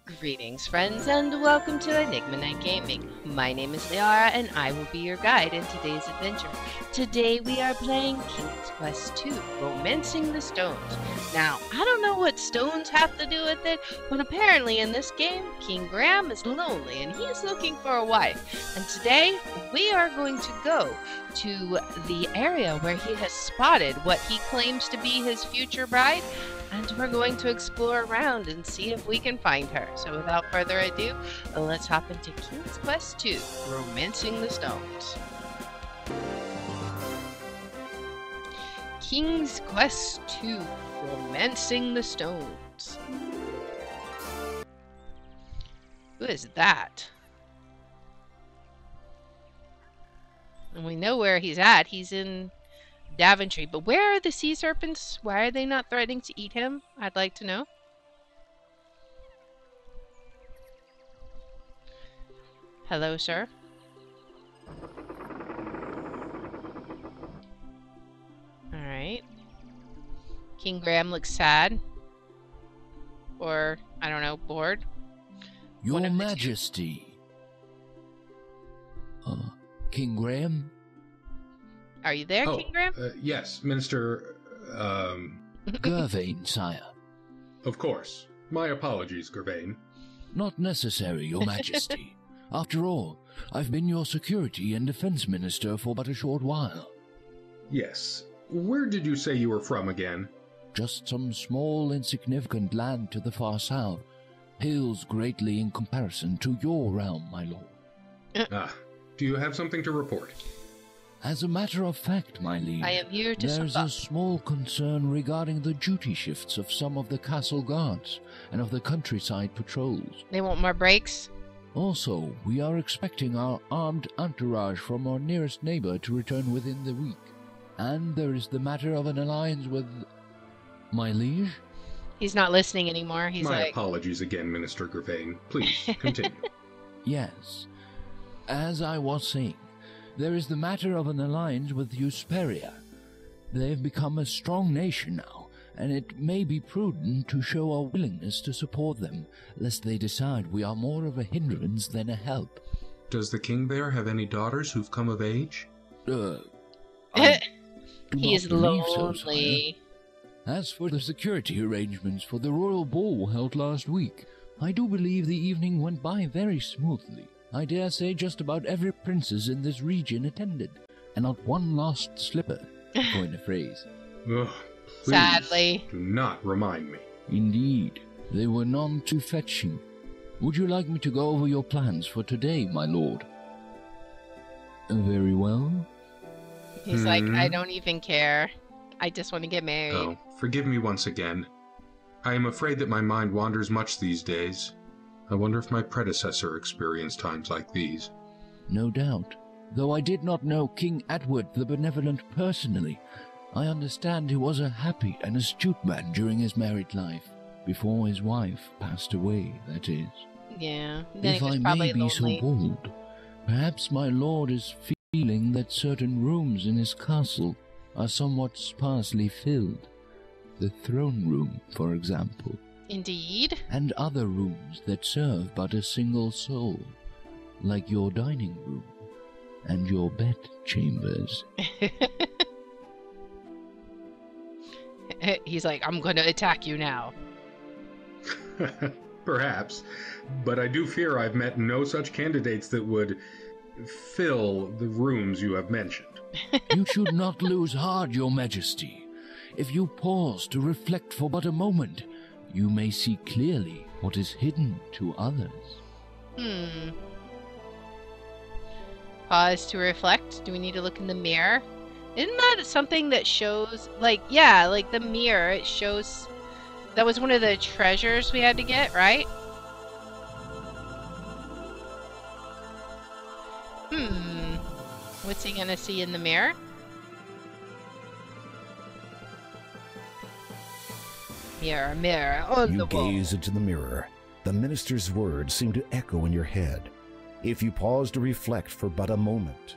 Greetings, friends, and welcome to Enigma Night Gaming. My name is Liara, and I will be your guide in today's adventure. Today we are playing King's Quest 2, Romancing the Stones. Now, I don't know what stones have to do with it, but apparently in this game, King Graham is lonely, and he's looking for a wife. And today, we are going to go to the area where he has spotted what he claims to be his future bride, and we're going to explore around and see if we can find her. So without further ado, let's hop into King's Quest 2, Romancing the Stones. King's Quest 2, Romancing the Stones. Who is that? And we know where he's at. He's in Daventry, but where are the sea serpents? Why are they not threatening to eat him? I'd like to know. Hello, sir. Alright. King Graham looks sad. Or, I don't know, bored. Your Majesty. King Graham? Are you there, King Graham? Yes, Minister, Gervain, sire. Of course. My apologies, Gervain. Not necessary, Your Majesty. After all, I've been your security and defense minister for but a short while. Yes. Where did you say you were from again? Just some small, insignificant land to the far south. Pales greatly in comparison to your realm, my lord. Do you have something to report? As a matter of fact, my liege, I am here to there's a small concern regarding the duty shifts of some of the castle guards and of the countryside patrols. They want more breaks? Also, we are expecting our armed entourage from our nearest neighbor to return within the week. And there is the matter of an alliance with... my liege? He's not listening anymore. He's My apologies again, Minister Gervain. Please, continue. Yes. As I was saying, there is the matter of an alliance with Hesperia. They've become a strong nation now, and it may be prudent to show our willingness to support them, lest they decide we are more of a hindrance than a help. Does the king there have any daughters who've come of age? He is lonely. As for the security arrangements for the royal ball held last week, I do believe the evening went by very smoothly. I dare say just about every princess in this region attended, and not one lost slipper, to coin a phrase. Ugh, please, sadly. do not remind me. Indeed, they were none too fetching. Would you like me to go over your plans for today, my lord? Very well. He's like, I don't even care. I just want to get married. Oh, forgive me once again. I am afraid that my mind wanders much these days. I wonder if my predecessor experienced times like these. No doubt. Though I did not know King Edward the Benevolent personally, I understand he was a happy and astute man during his married life, before his wife passed away, that is. Yeah. Then If I may be so bold, perhaps my lord is feeling that certain rooms in his castle are somewhat sparsely filled. The throne room, for example. Indeed. And other rooms that serve but a single soul, like your dining room and your bed chambers. He's like, I'm going to attack you now. Perhaps, but I do fear I've met no such candidates that would fill the rooms you have mentioned. You should not lose heart, Your Majesty. If you pause to reflect for but a moment, you may see clearly what is hidden to others. Pause to reflect. Do we need to look in the mirror? Isn't that something that shows, like, yeah, like the mirror, it shows, that was one of the treasures we had to get, right? What's he gonna see in the mirror? Mirror, mirror, on the wall. You gaze into the mirror. The minister's words seem to echo in your head. If you pause to reflect for but a moment.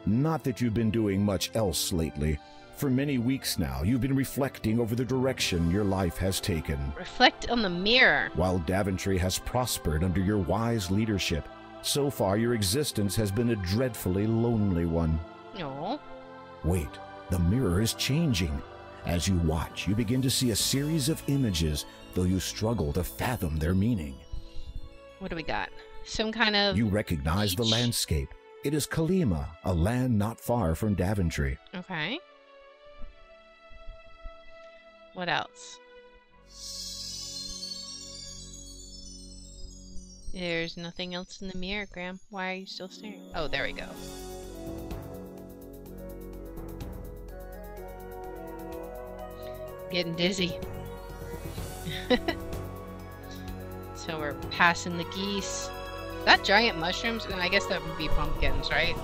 Not that you've been doing much else lately. For many weeks now, you've been reflecting over the direction your life has taken. Reflect on the mirror. While Daventry has prospered under your wise leadership, so far your existence has been a dreadfully lonely one. No. Wait, the mirror is changing. As you watch, you begin to see a series of images, though you struggle to fathom their meaning. What do we got? Some kind of... You recognize the beach. landscape. It is Kolyma, a land not far from Daventry. Okay. What else? There's nothing else in the mirror, Graham. Why are you still staring? Oh, there we go. Getting dizzy. So we're passing the geese. That giant mushrooms? I guess that would be pumpkins, right?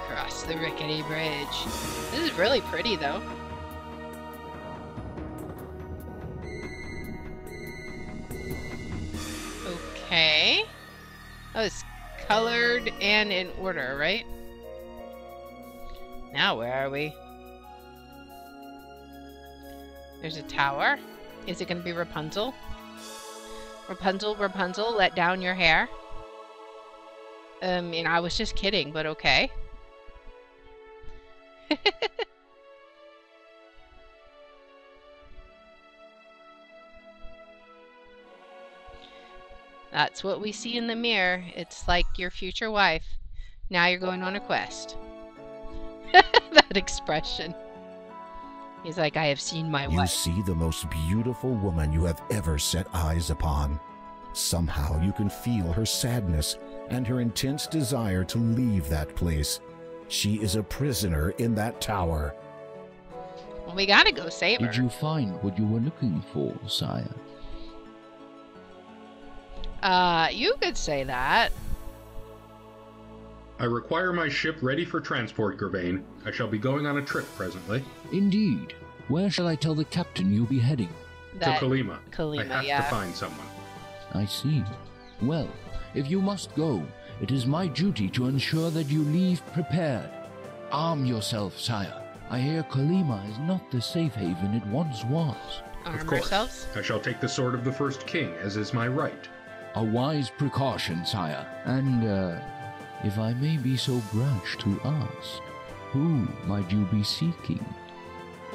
Across the rickety bridge. This is really pretty, though. Okay. Oh, it's colored and in order, right? Now where are we? There's a tower. Is it going to be Rapunzel? Rapunzel, Rapunzel, let down your hair. I was just kidding, but okay. That's what we see in the mirror. It's like your future wife. Now you're going on a quest. That expression. He's like, I have seen my wife. You see the most beautiful woman you have ever set eyes upon. Somehow you can feel her sadness and her intense desire to leave that place. She is a prisoner in that tower. Well, we gotta go save her. Did you find what you were looking for, sire? You could say that. I require my ship ready for transport, Gervain. I shall be going on a trip presently. Indeed. Where shall I tell the captain you'll be heading? To Kolyma. Kolyma, I have yeah. to find someone. I see. Well, if you must go, it is my duty to ensure that you leave prepared. Arm yourself, sire. I hear Kolyma is not the safe haven it once was. Arm Of course. ourselves. I shall take the sword of the first king, as is my right. A wise precaution, sire. And, if I may be so brash to ask, who might you be seeking?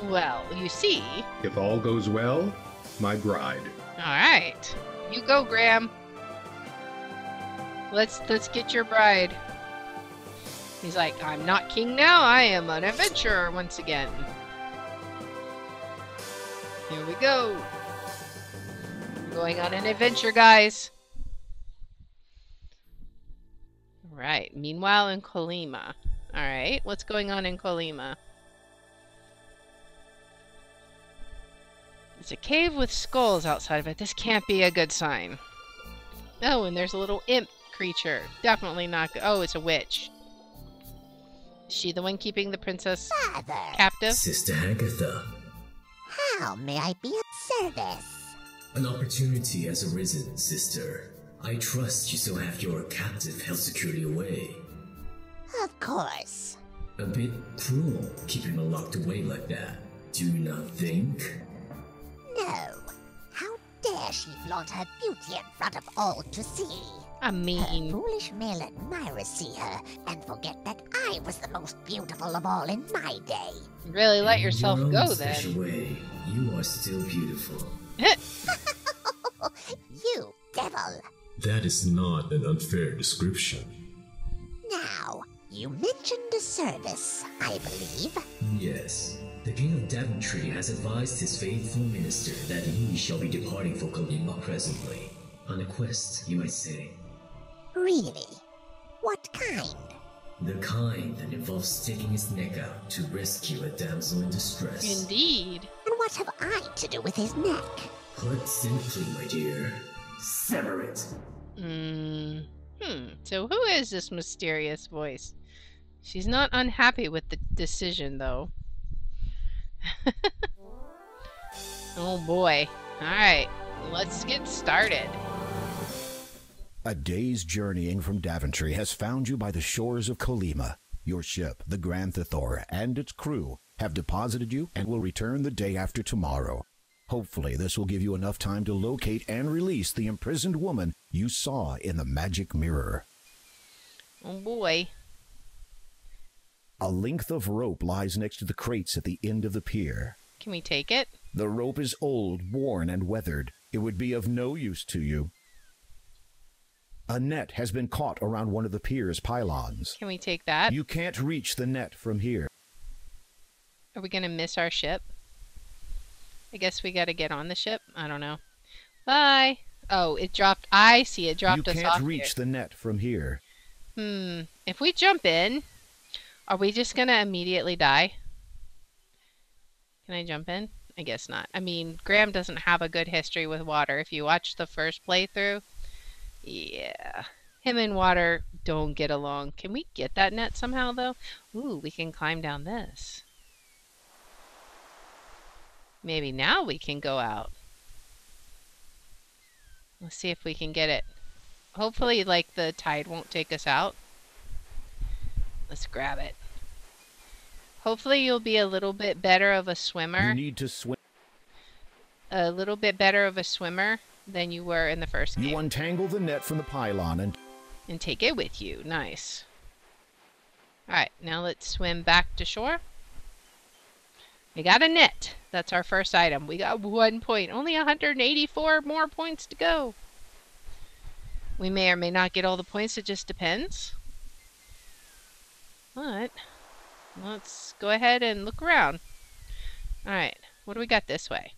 Well, you see. If all goes well, my bride. Alright. You go, Graham. Let's get your bride. He's like, I'm not king now, I am an adventurer once again. Here we go. Going on an adventure, guys. Right. Meanwhile, in Kolyma. Alright, what's going on in Kolyma? There's a cave with skulls outside of it. This can't be a good sign. Oh, and there's a little imp creature. Definitely not good. Oh, it's a witch. Is she the one keeping the princess Father, captive? Sister Agatha, how may I be of service? an opportunity has arisen, sister. I trust you still have your captive held securely away. Of course. A bit cruel, keeping him locked away like that. Do you not think? No. How dare she flaunt her beauty in front of all to see? I Her mean, foolish male admirers see her and forget that I was the most beautiful of all in my day. really let In yourself your go own special then. way, you are still beautiful. You devil! That is not an unfair description. Now, you mentioned a service, I believe. Yes. The King of Daventry has advised his faithful minister that he shall be departing for Kolyma presently. On a quest, you might say. Really? What kind? The kind that involves sticking his neck out to rescue a damsel in distress. Indeed. And what have I to do with his neck? Put simply, my dear, sever it. So who is this mysterious voice? She's not unhappy with the decision, though. Oh boy. Alright, let's get started. A day's journeying from Daventry has found you by the shores of Kolyma. Your ship, the Grand Thor, and its crew have deposited you and will return the day after tomorrow. Hopefully, this will give you enough time to locate and release the imprisoned woman you saw in the magic mirror. Oh boy. A length of rope lies next to the crates at the end of the pier. Can we take it? The rope is old, worn, and weathered. It would be of no use to you. A net has been caught around one of the pier's pylons. Can we take that? You can't reach the net from here. Are we going to miss our ship? I guess we got to get on the ship. I don't know. Bye. Oh, it dropped. I see. It dropped us off. You can't reach the net from here. If we jump in, are we just going to immediately die? Can I jump in? I guess not. I mean, Graham doesn't have a good history with water. If you watch the first playthrough, yeah. Him and water don't get along. Can we get that net somehow, though? Ooh, we can climb down this. Maybe now we can go out. Let's see if we can get it. Hopefully, like, the tide won't take us out. Let's grab it. Hopefully, you'll be a little bit better of a swimmer. You need to swim. A little bit better of a swimmer than you were in the first game. You untangle the net from the pylon and take it with you. Nice. Alright, now let's swim back to shore. We got a net. That's our first item. We got 1 point. Only 184 more points to go. We may or may not get all the points. It just depends. But let's go ahead and look around. Alright, what do we got this way?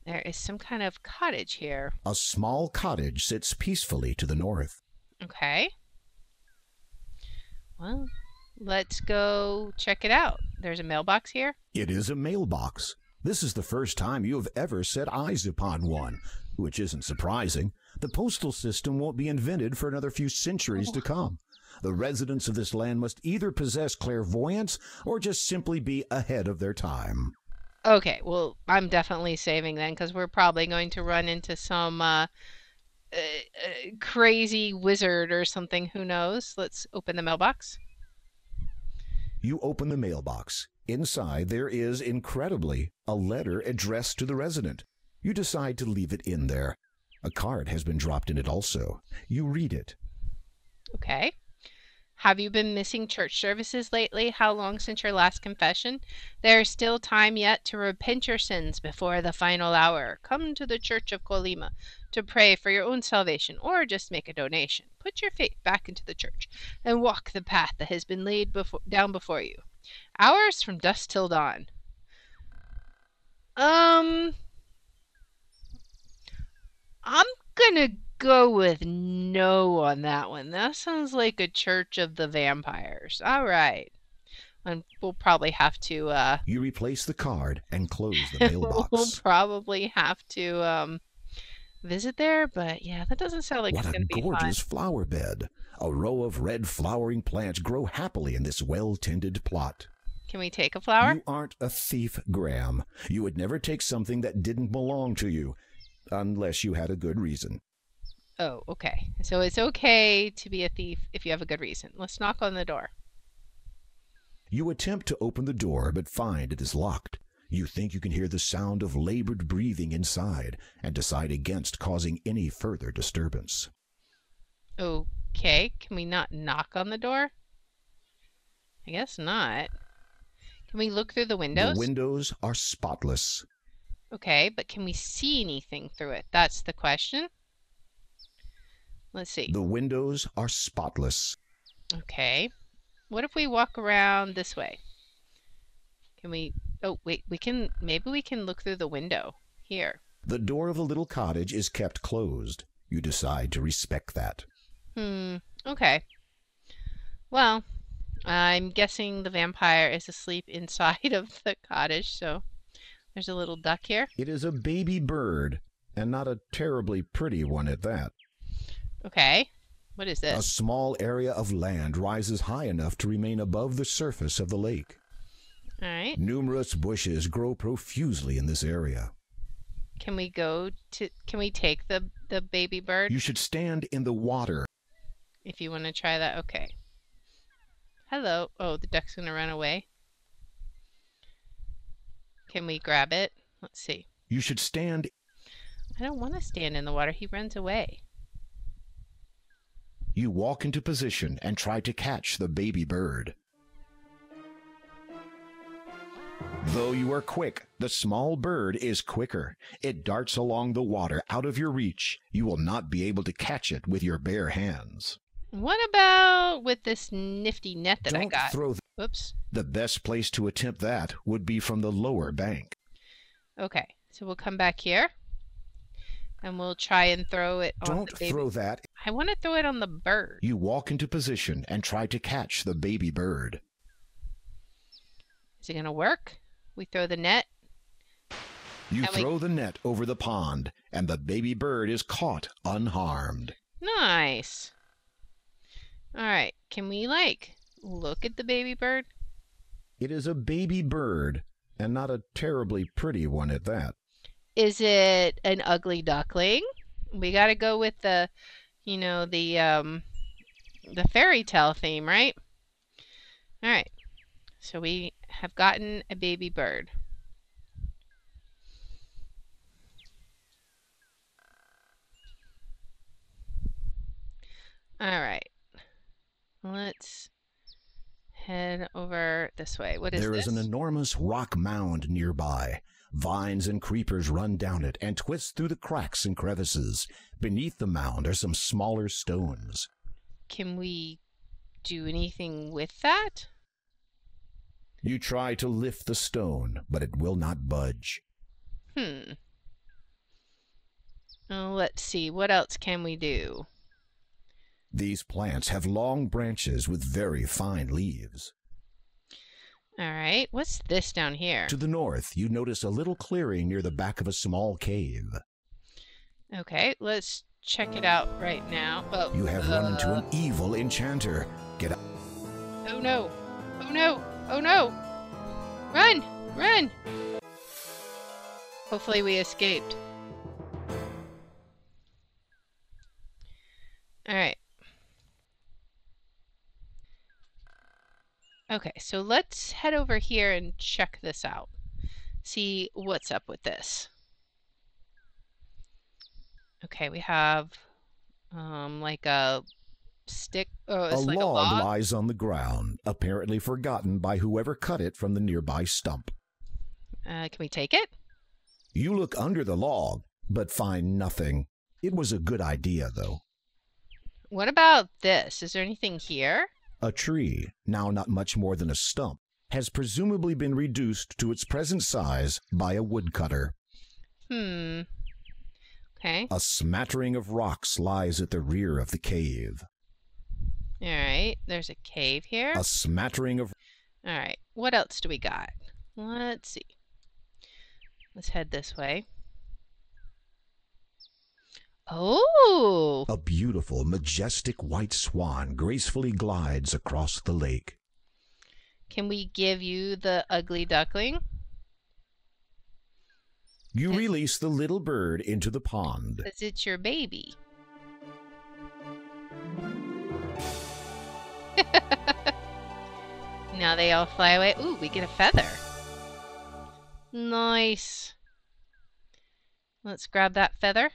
There is some kind of cottage here. A small cottage sits peacefully to the north. Okay. Well, let's go check it out. There's a mailbox here. It is a mailbox. This is the first time you have ever set eyes upon one, which isn't surprising. The postal system won't be invented for another few centuries to come. The residents of this land must either possess clairvoyance or just simply be ahead of their time. Okay, well, I'm definitely saving then, because we're probably going to run into some crazy wizard or something. Who knows? Let's open the mailbox. You open the mailbox. Inside, there is, incredibly, a letter addressed to the resident. You decide to leave it in there. A card has been dropped in it also. You read it. Okay. Have you been missing church services lately? How long since your last confession? There is still time yet to repent your sins before the final hour. Come to the Church of Kolyma to pray for your own salvation, or just make a donation. Put your faith back into the church and walk the path that has been laid down before you. Hours from dusk till dawn. I'm gonna go with no on that one. That sounds like a Church of the Vampires. All right. And we'll probably have to You replace the card and close the mailbox. We'll probably have to visit there, but yeah, that doesn't sound like it's going to be fun. What a gorgeous flower bed. A row of red flowering plants grow happily in this well-tended plot. Can we take a flower? You aren't a thief, Graham. You would never take something that didn't belong to you, unless you had a good reason. Oh, okay. So it's okay to be a thief if you have a good reason. Let's knock on the door. You attempt to open the door, but find it is locked. You think you can hear the sound of labored breathing inside, and decide against causing any further disturbance. Okay. Can we not knock on the door? I guess not. Can we look through the windows? The windows are spotless. Okay, but can we see anything through it? That's the question. Let's see. The windows are spotless. Okay. What if we walk around this way? Can we... Oh, wait. Maybe we can look through the window. Here. The door of the little cottage is kept closed. You decide to respect that. Okay. Well, I'm guessing the vampire is asleep inside of the cottage, so there's a little duck here. It is a baby bird, and not a terribly pretty one at that. Okay. What is this? A small area of land rises high enough to remain above the surface of the lake. All right. Numerous bushes grow profusely in this area. Can we take the baby bird? You should stand in the water. if you want to try that. Okay. Hello. Oh, the duck's going to run away. Can we grab it? Let's see. You should stand. I don't want to stand in the water. He runs away. You walk into position and try to catch the baby bird. Though you are quick, the small bird is quicker. It darts along the water out of your reach. You will not be able to catch it with your bare hands. What about with this nifty net that I Don't got? throw. Whoops. The best place to attempt that would be from the lower bank. Okay, so we'll come back here. And we'll try and throw it on Don't the baby. throw that. I want to throw it on the bird. You walk into position and try to catch the baby bird. Is it going to work? We throw the net. You And throw the net over the pond, and the baby bird is caught unharmed. Nice. All right. Can we, like, look at the baby bird? It is a baby bird, and not a terribly pretty one at that. Is it an ugly duckling? We got to go with the, you know, the fairy tale theme, right? All right. So we have gotten a baby bird. All right. Let's head over this way. What is There this? is an enormous rock mound nearby. Vines and creepers run down it and twist through the cracks and crevices. Beneath the mound are some smaller stones. Can we do anything with that? You try to lift the stone, but it will not budge. Let's see. What else can we do? These plants have long branches with very fine leaves. All right. What's this down here? To the north, you notice a little clearing near the back of a small cave. Okay, let's check it out right now. Oh, You have run into an evil enchanter. Get out. Oh no! Oh no! Oh no! Run! Run! Hopefully we escaped. Alright. Okay, so let's head over here and check this out. See what's up with this. Okay, we have like a stick. Oh, it's like a log. Lies on the ground, apparently forgotten by whoever cut it from the nearby stump. Can we take it? You look under the log, but find nothing. It was a good idea, though. What about this? Is there anything here? A tree, now not much more than a stump, has presumably been reduced to its present size by a woodcutter. Okay. A smattering of rocks lies at the rear of the cave. Alright, there's a cave here. A smattering of... Alright, what else do we got? Let's see. Let's head this way. Oh! A beautiful, majestic white swan gracefully glides across the lake. Can we give you the ugly duckling? You release the little bird into the pond. Because it's your baby. Now they all fly away. Ooh, we get a feather. Nice. Let's grab that feather.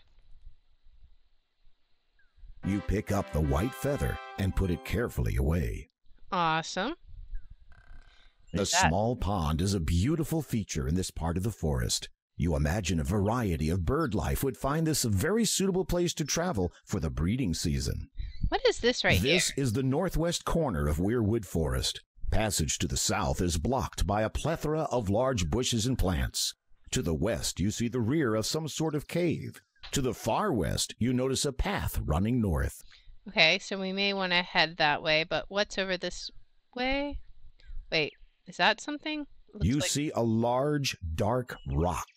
You pick up the white feather and put it carefully away. Awesome. The small pond is a beautiful feature in this part of the forest. You imagine a variety of bird life would find this a very suitable place to travel for the breeding season. What is this right here? This is the northwest corner of Weirwood Forest. Passage to the south is blocked by a plethora of large bushes and plants. To the west, you see the rear of some sort of cave. To the far west, you notice a path running north. Okay, so we may want to head that way, but what's over this way? Wait, is that something? Looks You like... see a large, dark rock.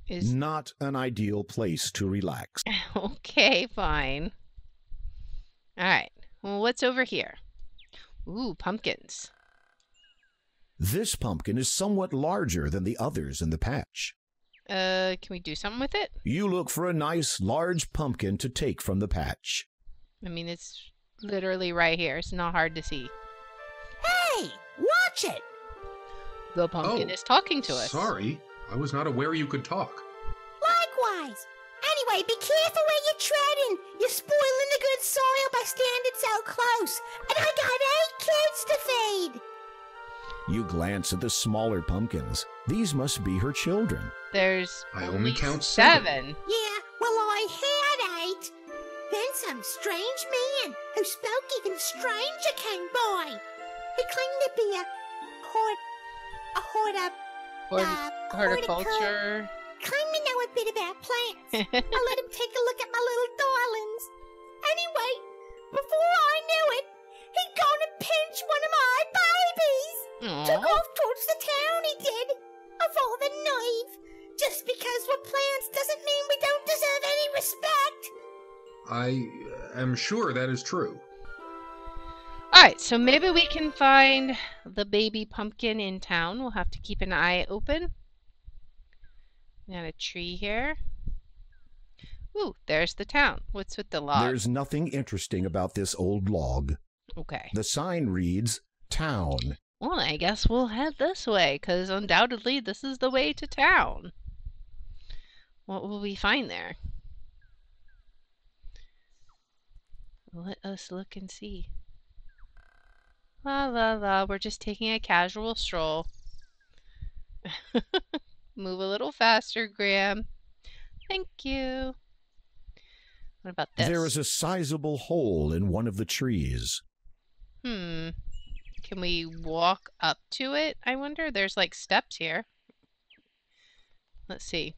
Not an ideal place to relax. Okay, fine. All right. Well, what's over here? Ooh, pumpkins. This pumpkin is somewhat larger than the others in the patch. Can we do something with it? You look for a nice, large pumpkin to take from the patch. I mean, it's literally right here. It's not hard to see. Hey, watch it! The pumpkin is talking to us. Sorry, I was not aware you could talk. Likewise. Anyway, be careful where you're treading. You're spoiling the good soil by standing so close. And I got 8 kids to feed. You glance at the smaller pumpkins. These must be her children. There's I only count 7. Yeah, well, I had 8. Then some strange man who spoke even stranger came by. He claimed to be a Horticulture. Claimed to know a bit about plants. I let him take a look at my little darlings. Anyway, before I knew it, he'd gone and pinched one of my babies. Took off towards the town, he did. Of all the naive. Just because we're plants doesn't mean we don't deserve any respect. I am sure that is true. Alright, so maybe we can find the baby pumpkin in town. We'll have to keep an eye open. We got a tree here. Ooh, there's the town. What's with the log? There's nothing interesting about this old log. Okay. The sign reads, Town. Well, I guess we'll head this way, because undoubtedly this is the way to town. What will we find there? Let us look and see. La la la, we're just taking a casual stroll. Move a little faster, Graham. Thank you. What about this? There is a sizable hole in one of the trees. Can we walk up to it, I wonder? There's like steps here. Let's see.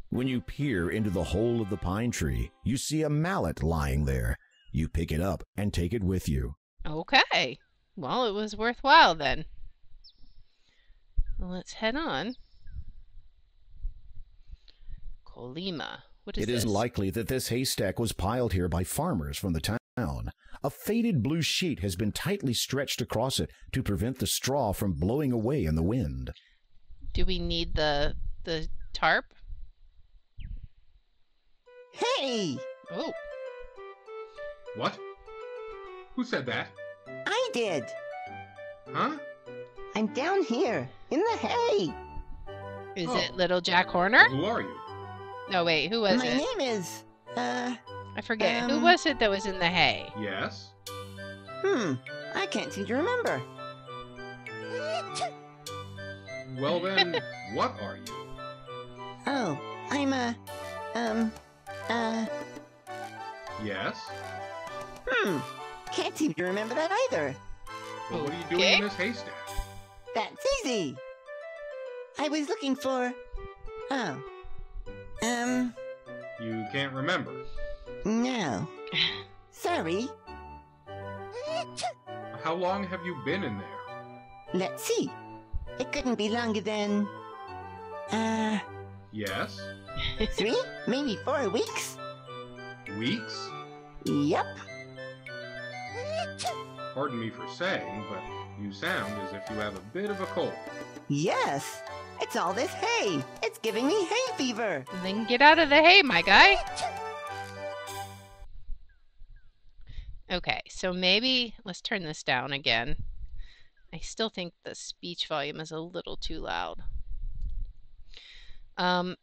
When you peer into the hole of the pine tree, you see a mallet lying there. You pick it up and take it with you. Okay. Well, it was worthwhile then. Well, let's head on. Kolyma. What is It this? is likely that this haystack was piled here by farmers from the town. A faded blue sheet has been tightly stretched across it to prevent the straw from blowing away in the wind. Do we need the tarp? Hey! Oh. What? Who said that? I did. Huh? I'm down here, in the hay. Is Oh. it little Jack Horner? Who are you? No, wait, who was My it? name is, I forget. Who was it that was in the hay? Yes? I can't seem to remember. Well then, what are you? Oh, I'm Yes? can't seem to remember that either. Well, what are you doing Okay. in this haystack? That's easy. I was looking for, You can't remember. no. Sorry. How long have you been in there? Let's see. It couldn't be longer than, Yes? 3, maybe 4 weeks. Weeks? Yep. Pardon me for saying, but you sound as if you have a bit of a cold. Yes. It's all this hay. It's giving me hay fever. Then get out of the hay, my guy. Okay, so maybe let's turn this down again. I still think the speech volume is a little too loud.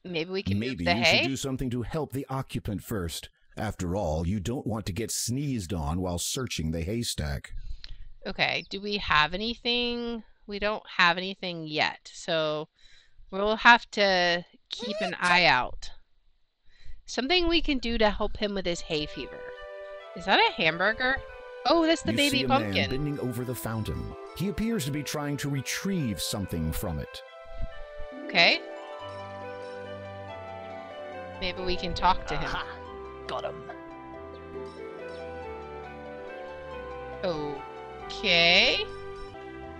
Maybe we can Maybe move the you hay. should do something to help the occupant first. After all, you don't want to get sneezed on while searching the haystack. Okay, do we have anything? We don't have anything yet, so we'll have to keep an eye out. Something we can do to help him with his hay fever. Is that a hamburger? Oh, that's the You baby see a man pumpkin. bending over the fountain. He appears to be trying to retrieve something from it. Okay. Maybe we can talk to him. Aha! Got him. Okay.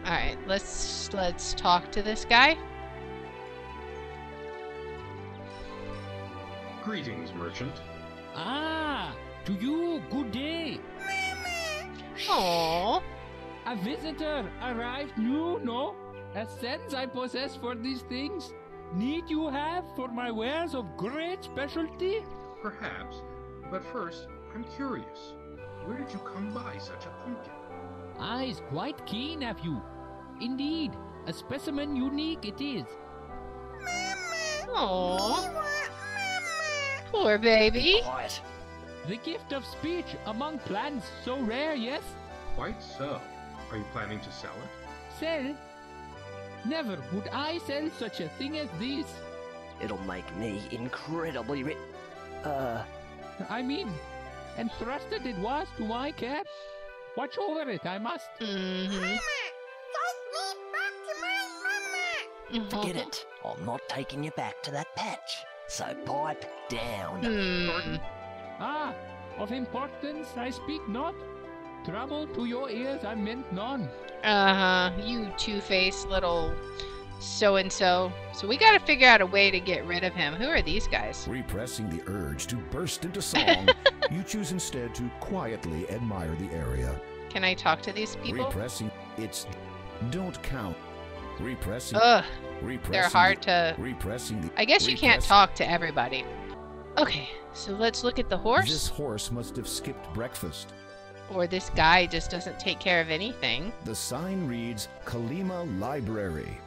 All right, let's talk to this guy. Greetings, merchant. Ah, to you, good day. Oh, A visitor arrived new, no? A sense I possess for these things. Need you have for my wares of great specialty? Perhaps, but first, I'm curious. Where did you come by such a pumpkin? Eyes quite keen, nephew. Indeed, a specimen unique it is. Aww. Poor baby. Quiet. The gift of speech among plants so rare, yes? Quite so. Are you planning to sell it? Sell? Never would I sell such a thing as this. It'll make me incredibly rich. I mean, entrusted it was to my care. Watch over it, I must. Mm-hmm. Forget it. I'm not taking you back to that patch. So pipe down. Ah, of importance I speak not. Trouble to your ears I meant none. You two-faced little so-and-so. So we gotta figure out a way to get rid of him. Who are these guys? Repressing the urge to burst into song, you choose instead to quietly admire the area. Can I talk to these people? Repressing its don't count. Repressing. Ugh, repressing they're hard the, to... Repressing the, I guess you can't talk to everybody. Okay, so let's look at the horse. This horse must have skipped breakfast. Or this guy just doesn't take care of anything. The sign reads Kolyma Library.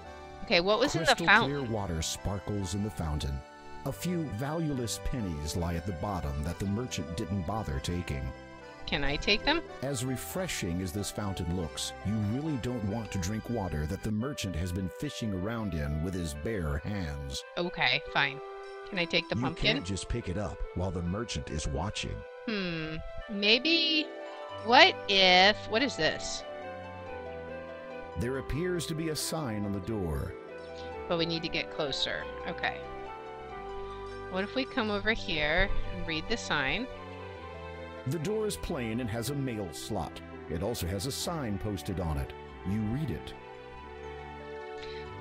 Okay, what was Crystal in the fountain? clear water sparkles in the fountain. A few valueless pennies lie at the bottom that the merchant didn't bother taking. Can I take them? As refreshing as this fountain looks, you really don't want to drink water that the merchant has been fishing around in with his bare hands. Okay, fine. Can I take the You pumpkin? can't just pick it up while the merchant is watching. Maybe... What if... What is this? There appears to be a sign on the door. But we need to get closer. Okay. What if we come over here and read the sign? The door is plain and has a mail slot. It also has a sign posted on it. You read it.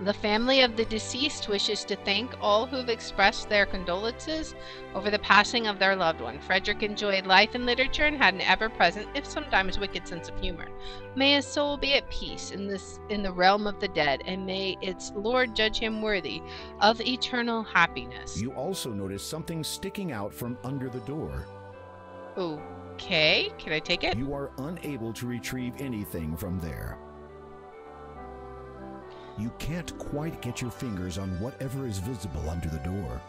The family of the deceased wishes to thank all who've expressed their condolences over the passing of their loved one. Frederick enjoyed life and literature and had an ever-present, if sometimes wicked, sense of humor. May his soul be at peace in the realm of the dead, and may its Lord judge him worthy of eternal happiness. You also notice something sticking out from under the door. Okay, can I take it? You are unable to retrieve anything from there. You can't quite get your fingers on whatever is visible under the door.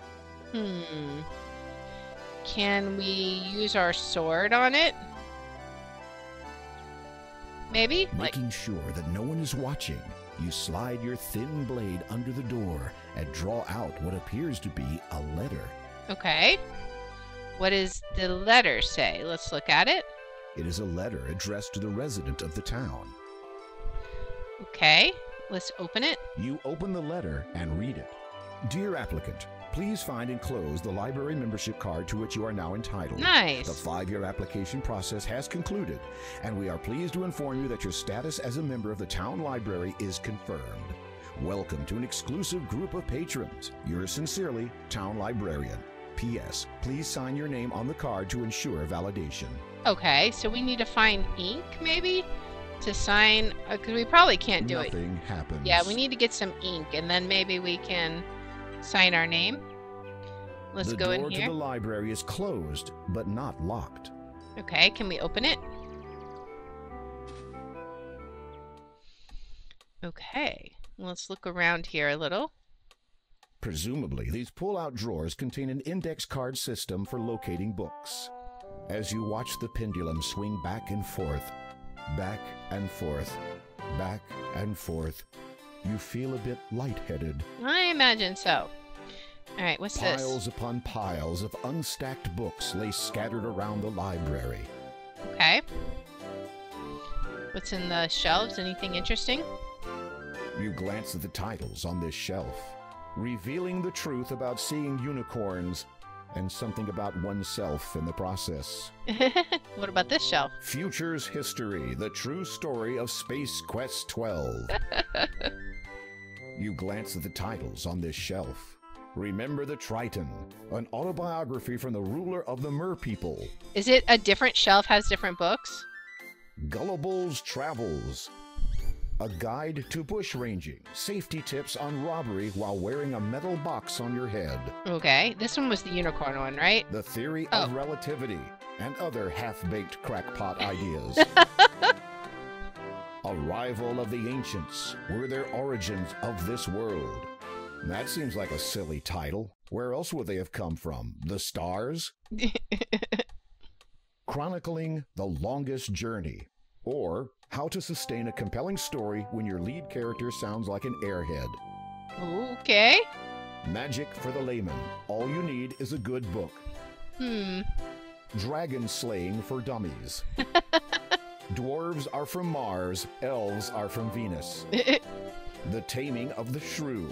Can we use our sword on it? Maybe? Making sure that no one is watching, you slide your thin blade under the door and draw out what appears to be a letter. Okay. What does the letter say? Let's look at it. It is a letter addressed to the resident of the town. Okay. Let's open it. You open the letter and read it. Dear applicant, please find enclosed the library membership card to which you are now entitled. Nice. The 5-year application process has concluded, and we are pleased to inform you that your status as a member of the town library is confirmed. Welcome to an exclusive group of patrons. Yours sincerely, Town Librarian. P.S. Please sign your name on the card to ensure validation. Okay, so we need to find ink, maybe? To sign, because we probably can't do it. Nothing happens. Yeah, we need to get some ink, and then maybe we can sign our name. Let's go in here. The door to the library is closed, but not locked. Okay, can we open it? Okay, let's look around here a little. Presumably, these pull-out drawers contain an index card system for locating books. As you watch the pendulum swing back and forth, back and forth, back and forth, you feel a bit lightheaded. I imagine so. Alright, what's this? Piles upon piles of unstacked books lay scattered around the library. Okay. What's in the shelves? Anything interesting? You glance at the titles on this shelf, revealing the truth about seeing unicorns and something about oneself in the process. What about this shelf? Future's History, the true story of Space Quest 12. You glance at the titles on this shelf. Remember the Triton, an autobiography from the ruler of the Mer people. Is it a different shelf, has different books? Gullible's Travels. A guide to bushranging. Safety tips on robbery while wearing a metal box on your head. Okay, this one was the unicorn one, right? The theory of relativity and other half-baked crackpot ideas. Arrival of the Ancients. Were their origins of this world? That seems like a silly title. Where else would they have come from? The stars? Chronicling the Longest Journey. Or how to sustain a compelling story when your lead character sounds like an airhead. Okay. Magic for the layman. All you need is a good book. Dragon slaying for dummies. Dwarves are from Mars, elves are from Venus. The taming of the shrew.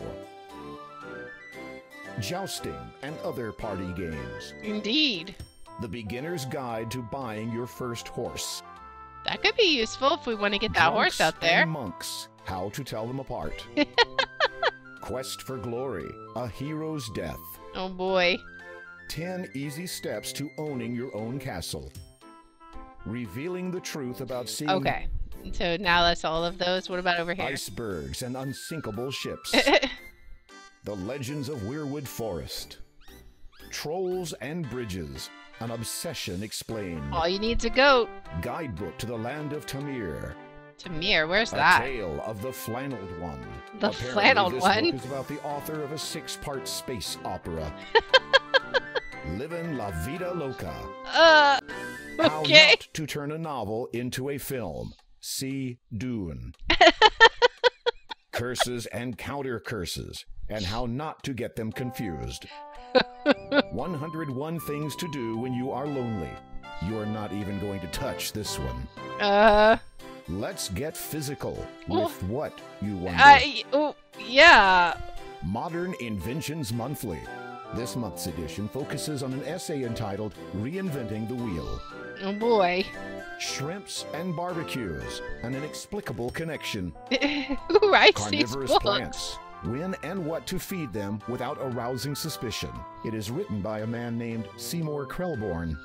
Jousting and other party games. Indeed. The beginner's guide to buying your first horse. That could be useful if we want to get that horse out there. And monks, how to tell them apart. Quest for glory, a hero's death. Oh boy. 10 easy steps to owning your own castle. Revealing the truth about seeing Okay, so now that's all of those. What about over here? Icebergs and unsinkable ships. The Legends of Weirwood Forest. Trolls and bridges. An obsession explained. All you need's a goat. Guidebook to the land of Tamir. Tamir, where's A that? tale of the flanneled one. The Apparently, flanneled this one? book is about the author of a 6-part space opera. Livin' La Vida Loca. How Okay. not to turn a novel into a film. See Dune. Curses and counter curses, and how not to get them confused. 101 things to do when you are lonely. You are not even going to touch this one. Let's get physical. With what, you wonder? Yeah. Modern Inventions Monthly. This month's edition focuses on an essay entitled Reinventing the Wheel. Oh boy. Shrimps and barbecues. An inexplicable connection. Who writes Carnivorous these books? plants. When and what to feed them without arousing suspicion. It is written by a man named Seymour Krelborn.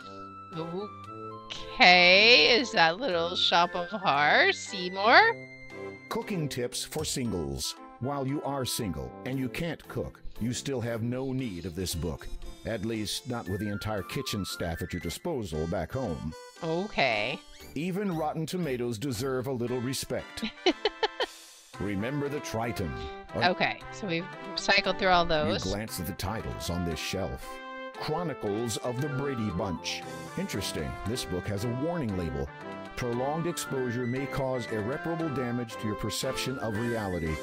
Okay, is that little shop of horrors, Seymour? Cooking tips for singles. While you are single and you can't cook, you still have no need of this book. At least, not with the entire kitchen staff at your disposal back home. Okay. Even rotten tomatoes deserve a little respect. Remember the Triton. Okay, so we've cycled through all You those. glance at the titles on this shelf. Chronicles of the Brady Bunch. Interesting, this book has a warning label. Prolonged exposure may cause irreparable damage to your perception of reality.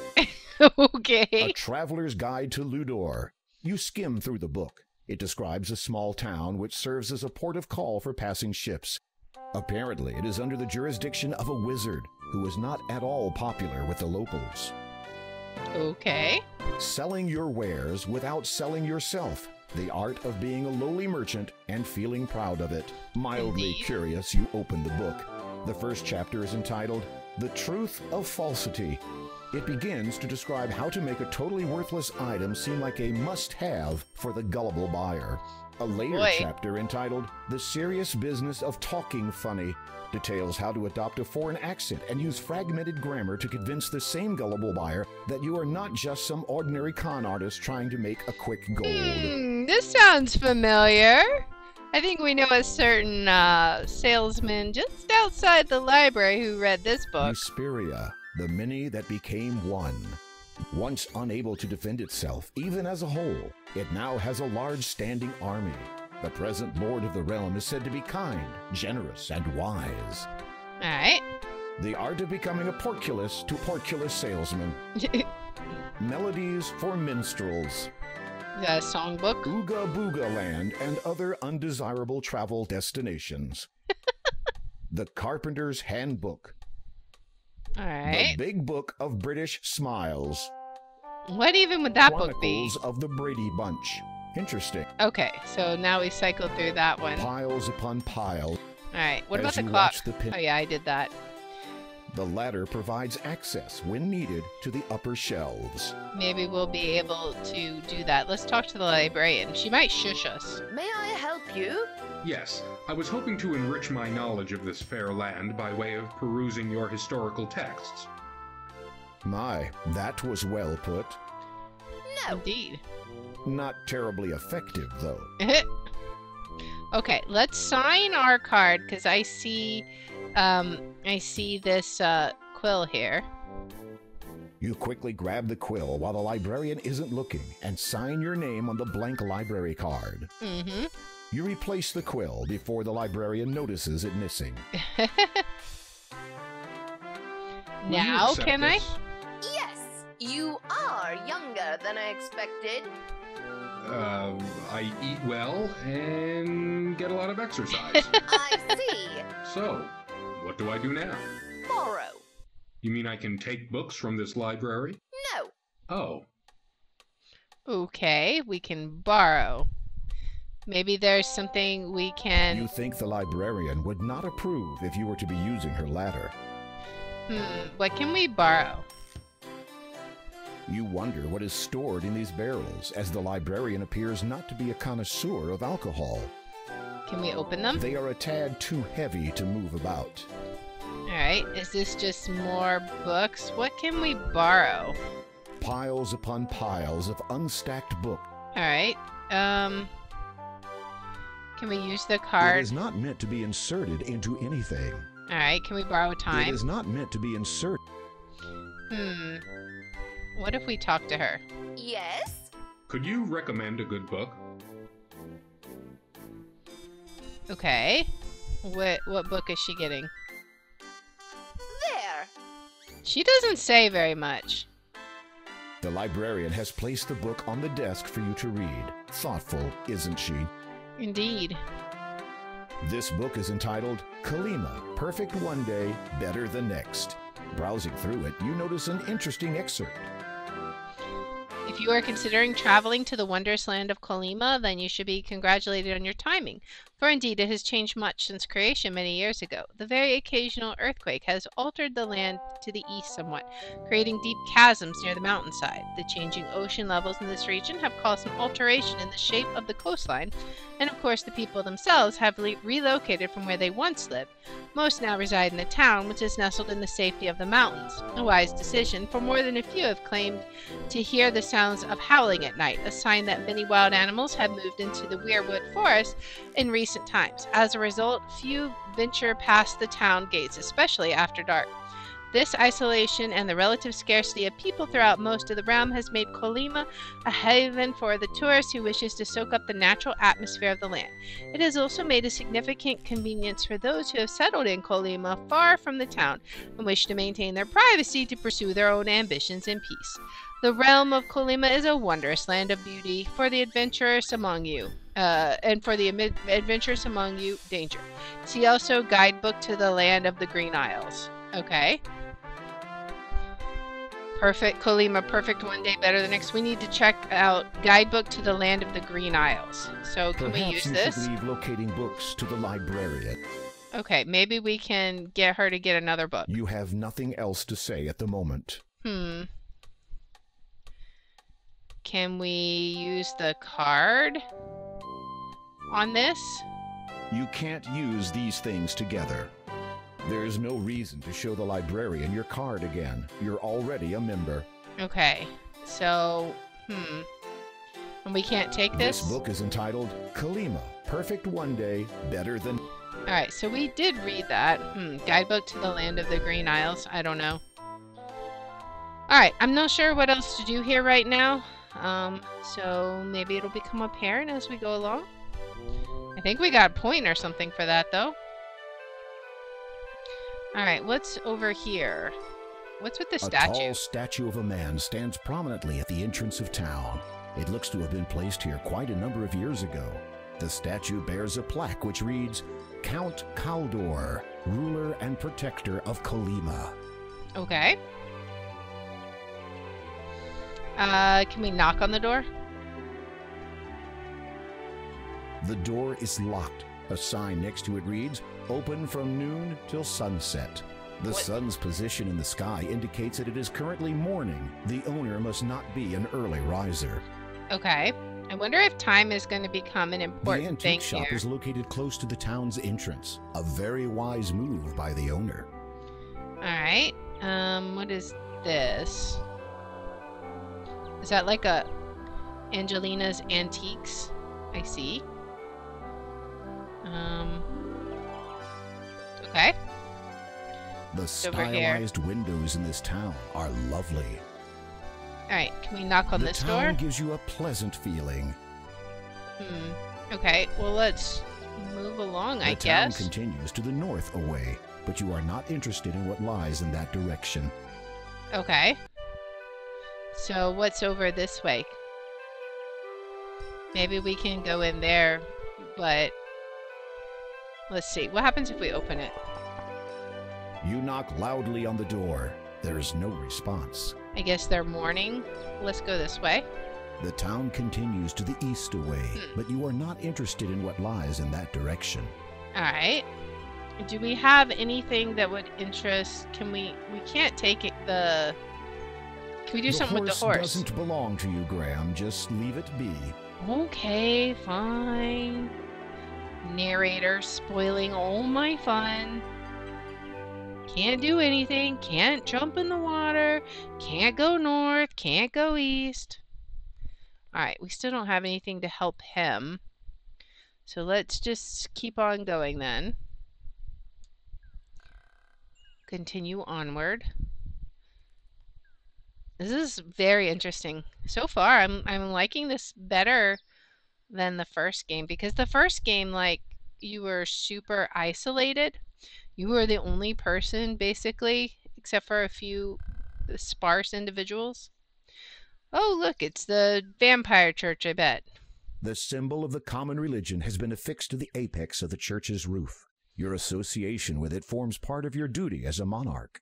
Okay. A Traveler's Guide to Ludor. You skim through the book. It describes a small town which serves as a port of call for passing ships. Apparently, it is under the jurisdiction of a wizard who is not at all popular with the locals. Okay. Selling your wares without selling yourself. The art of being a lowly merchant and feeling proud of it. Mildly curious, you open the book. The first chapter is entitled The Truth of Falsity. It begins to describe how to make a totally worthless item seem like a must-have for the gullible buyer. A later chapter entitled The Serious Business of Talking Funny details how to adopt a foreign accent and use fragmented grammar to convince the same gullible buyer that you are not just some ordinary con artist trying to make a quick gold. This sounds familiar. I think we know a certain salesman just outside the library who read this book. Hesperia, the many that became one. Once unable to defend itself, even as a whole, it now has a large standing army. The present lord of the realm is said to be kind, generous, and wise. Alright. The art of becoming a porculus to porculus salesman. Melodies for minstrels. Is that a songbook? Ooga Booga Land and other undesirable travel destinations. The Carpenter's Handbook. Alright. The Big Book of British Smiles. What even would that book be? Chronicles of the Brady Bunch. Interesting. Okay, so now we cycled through that one. Piles upon piles. Alright, what about As the you clock? watch the pin- Oh yeah, I did that. The ladder provides access, when needed, to the upper shelves. Maybe we'll be able to do that. Let's talk to the librarian. She might shush us. May I help you? Yes, I was hoping to enrich my knowledge of this fair land by way of perusing your historical texts. My, that was well put. No. Indeed. Not terribly effective, though. Okay, let's sign our card because I see this quill here. You quickly grab the quill while the librarian isn't looking and sign your name on the blank library card. Mm-hmm. You replace the quill before the librarian notices it missing. Now, can I? Yes, you are younger than I expected. I eat well and get a lot of exercise. I see. So, what do I do now? Borrow. You mean I can take books from this library? No. Oh. Okay, we can borrow. Maybe there's something we can... You think the librarian would not approve if you were to be using her ladder. What can we borrow? You wonder what is stored in these barrels, as the librarian appears not to be a connoisseur of alcohol. Can we open them? They are a tad too heavy to move about. Alright, is this just more books? What can we borrow? Piles upon piles of unstacked books. Alright, can we use the card? It is not meant to be inserted into anything. Alright, can we borrow time? It is not meant to be inserted. What if we talk to her? Yes? Could you recommend a good book? Okay. What book is she getting? There. She doesn't say very much. The librarian has placed the book on the desk for you to read. Thoughtful, isn't she? Indeed. This book is entitled Kolyma, Perfect One Day, Better the Next. Browsing through it, you notice an interesting excerpt. If you are considering traveling to the wondrous land of Kolyma, then you should be congratulated on your timing, for indeed it has changed much since creation many years ago. The very occasional earthquake has altered the land to the east somewhat, creating deep chasms near the mountainside. The changing ocean levels in this region have caused an alteration in the shape of the coastline, and of course the people themselves have relocated from where they once lived. Most now reside in the town, which is nestled in the safety of the mountains. A wise decision, for more than a few have claimed to hear the sounds of howling at night, a sign that many wild animals have moved into the weirwood forest in recent times. As a result, few venture past the town gates, especially after dark. This isolation and the relative scarcity of people throughout most of the realm has made Kolyma a haven for the tourist who wishes to soak up the natural atmosphere of the land. It has also made a significant convenience for those who have settled in Kolyma far from the town and wish to maintain their privacy to pursue their own ambitions in peace. The realm of Kolyma is a wondrous land of beauty for the adventurous among you. And for the adventurous among you, danger. See also Guidebook to the Land of the Green Isles. Okay. Perfect. Kolyma, perfect one day, better the next. We need to check out Guidebook to the Land of the Green Isles. So can we use this? Perhaps you should leave locating books to the librarian. Okay, maybe we can get her to get another book. You have nothing else to say at the moment. Can we use the card on this? You can't use these things together. There is no reason to show the librarian your card again. You're already a member. Okay, so, and we can't take this? This book is entitled Kolyma, Perfect One Day, Better Than... Alright, so we did read that. Guidebook to the Land of the Green Isles. I don't know. Alright, I'm not sure what else to do here right now. So maybe it'll become apparent as we go along. I think we got a point or something for that, though. Alright, what's over here? What's with the statue? A tall statue of a man stands prominently at the entrance of town. It looks to have been placed here quite a number of years ago. The statue bears a plaque which reads, Count Kaldor, ruler and protector of Kolyma. Okay. Can we knock on the door? The door is locked. A sign next to it reads, Open from noon till sunset. The sun's position in the sky indicates that it is currently morning. The owner must not be an early riser. Okay. I wonder if time is going to become an important thing here. The antique shop is located close to the town's entrance. A very wise move by the owner. Alright. What is this. Is that like a Angelina's Antiques? I see. Okay. The stylized windows in this town are lovely. Alright, can we knock on this door? The town gives you a pleasant feeling. Okay, well let's move along, I guess. The town continues to the north away, but you are not interested in what lies in that direction. Okay. So what's over this way? Maybe we can go in there, but let's see. What happens if we open it? You knock loudly on the door. There is no response. I guess they're mourning. Let's go this way. The town continues to the east away, but you are not interested in what lies in that direction. Alright. Do we have anything that would interest... We can't take it, Can we do something with the horse? The horse doesn't belong to you, Graham. Just leave it be. Okay, fine. Narrator spoiling all my fun. Can't do anything. Can't jump in the water. Can't go north. Can't go east. Alright, we still don't have anything to help him. So let's just keep on going then. Continue onward. This is very interesting. So far, I'm liking this better than the first game, because the first game, like, you were super isolated. You were the only person, basically, except for a few sparse individuals. Oh, look, it's the vampire church, I bet. The symbol of the common religion has been affixed to the apex of the church's roof. Your association with it forms part of your duty as a monarch.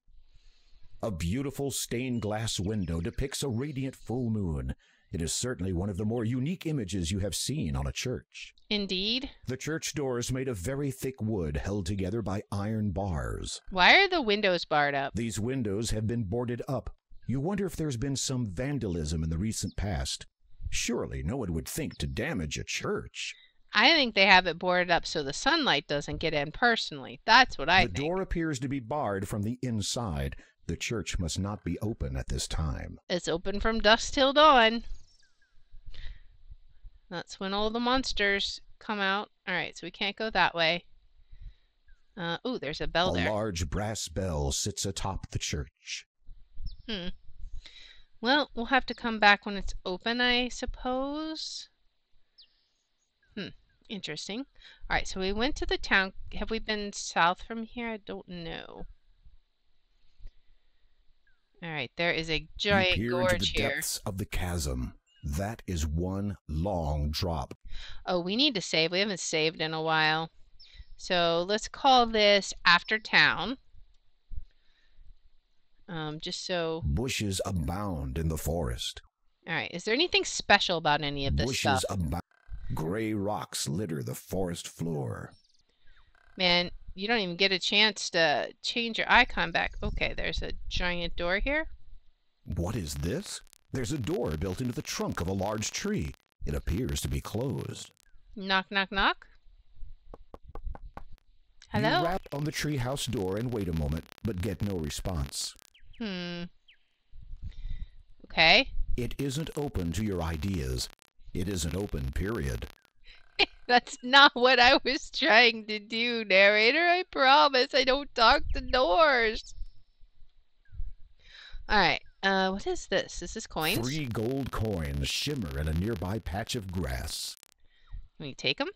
A beautiful stained glass window depicts a radiant full moon. It is certainly one of the more unique images you have seen on a church. Indeed. The church door is made of very thick wood held together by iron bars. Why are the windows barred up? These windows have been boarded up. You wonder if there's been some vandalism in the recent past. Surely no one would think to damage a church. I think they have it boarded up so the sunlight doesn't get in personally. That's what I think. The door appears to be barred from the inside. The church must not be open at this time. It's open from dusk till dawn. That's when all the monsters come out. Alright, so we can't go that way. Ooh, there's a bell there. A large brass bell sits atop the church. Well, we'll have to come back when it's open, I suppose. Interesting. Alright, so we went to the town. Have we been south from here? I don't know. Alright, there is a giant gorge into the here. Depths of the chasm. That is one long drop. Oh, we need to save. We haven't saved in a while. So let's call this After Town. Just so... Bushes abound in the forest. Alright, is there anything special about any of this stuff? Bushes abound. Gray rocks litter the forest floor. Man, you don't even get a chance to change your icon back. Okay, there's a giant door here. What is this? There's a door built into the trunk of a large tree. It appears to be closed. Knock, knock, knock. Hello? You rap on the treehouse door and wait a moment, but get no response. Okay. It isn't open to your ideas. It isn't open, period. That's not what I was trying to do, narrator. I promise I don't talk to doors. Alright, what is this? Is this coins? 3 gold coins shimmer in a nearby patch of grass. Can we take them?